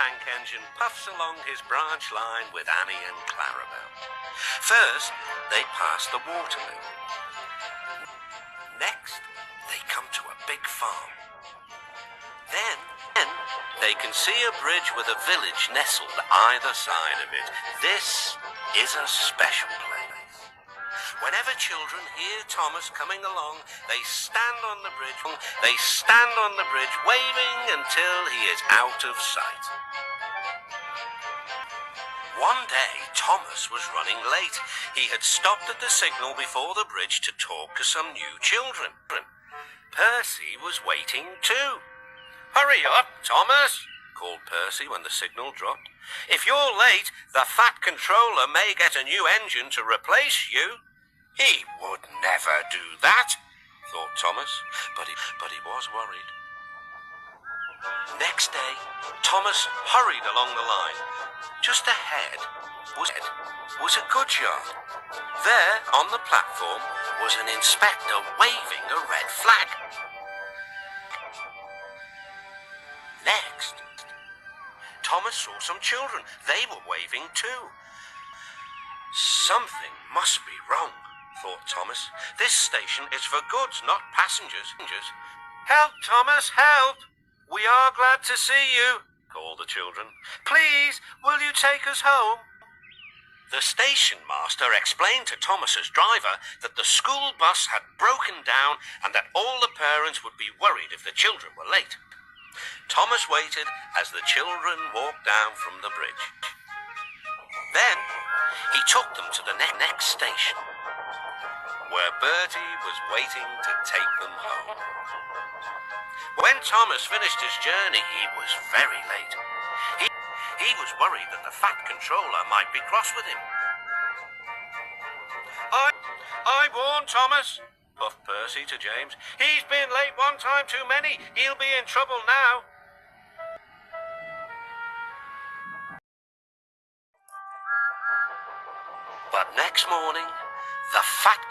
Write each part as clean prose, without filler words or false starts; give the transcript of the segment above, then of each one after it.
tank engine puffs along his branch line with Annie and Clarabel. First, they pass the waterloo. Next, they come to a big farm. Then they can see a bridge with a village nestled either side of it. This is a special place. Whenever children hear Thomas coming along, they stand on the bridge. They stand on the bridge waving until he is out of sight. One day, Thomas was running late. He had stopped at the signal before the bridge to talk to some new children. Percy was waiting too. "Hurry up, Thomas," called Percy when the signal dropped. "If you're late, the Fat Controller may get a new engine to replace you." He would never do that, thought Thomas, but he was worried. Next day, Thomas hurried along the line. Just ahead was a goods yard. There, on the platform, was an inspector waving a red flag. Next, Thomas saw some children. They were waving too. Something must be wrong, thought Thomas. This station is for goods, not passengers. "Help, Thomas, help! We are glad to see you," called the children. "Please, will you take us home?" The station master explained to Thomas's driver that the school bus had broken down and that all the parents would be worried if the children were late. Thomas waited as the children walked down from the bridge. Then he took them to the next station, where Bertie was waiting to take them home. When Thomas finished his journey, he was very late. He was worried that the Fat Controller might be cross with him. I warned Thomas," puffed Percy to James. "He's been late one time too many. He'll be in trouble now." But next morning, the Fat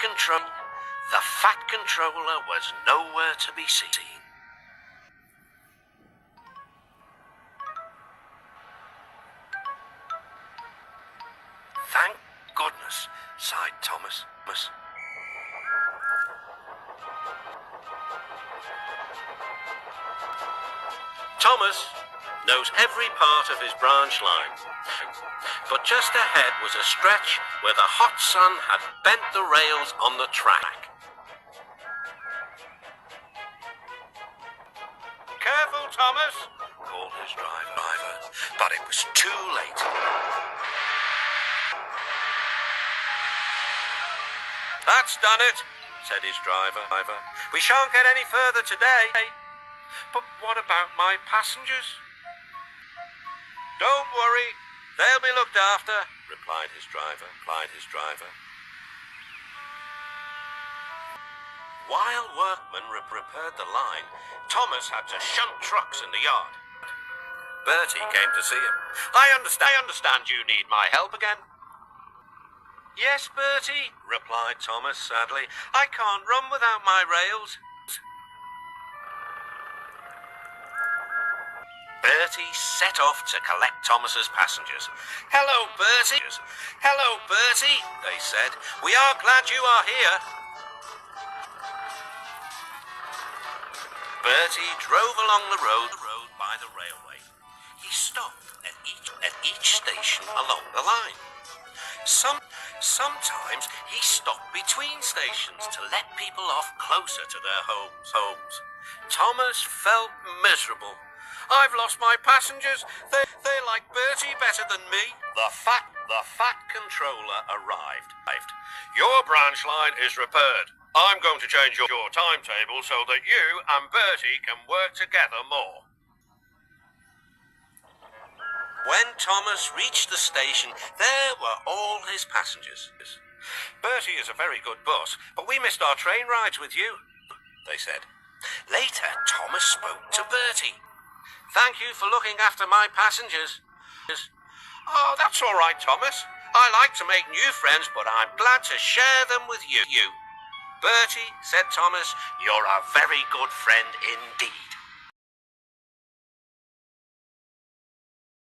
Controller was nowhere to be seen. "Thank goodness," sighed Thomas. Thomas knows every part of his branch line, but just ahead was a stretch where the hot sun had bent the rails on the track. "Careful, Thomas," called his driver, but it was too late. "That's done it," said his driver. "We shan't get any further today." "But what about my passengers?" "Don't worry, they'll be looked after," replied his driver. While workmen repaired the line, Thomas had to shunt trucks in the yard. Bertie came to see him. I understand you need my help again." "Yes, Bertie," replied Thomas sadly. "I can't run without my rails." Bertie set off to collect Thomas's passengers. "Hello, Bertie." "Hello, Bertie," they said. "We are glad you are here." Bertie drove along the road by the railway. He stopped at each station along the line. Sometimes he stopped between stations to let people off closer to their homes. Thomas felt miserable. "I've lost my passengers. They like Bertie better than me." The Fat Controller arrived. "Your branch line is repaired. I'm going to change your timetable so that you and Bertie can work together more." When Thomas reached the station, there were all his passengers. "Bertie is a very good boss, but we missed our train rides with you," they said. Later, Thomas spoke to Bertie. "Thank you for looking after my passengers." "Oh, that's all right, Thomas. I like to make new friends, but I'm glad to share them with you." "Bertie," said Thomas, "you're a very good friend indeed."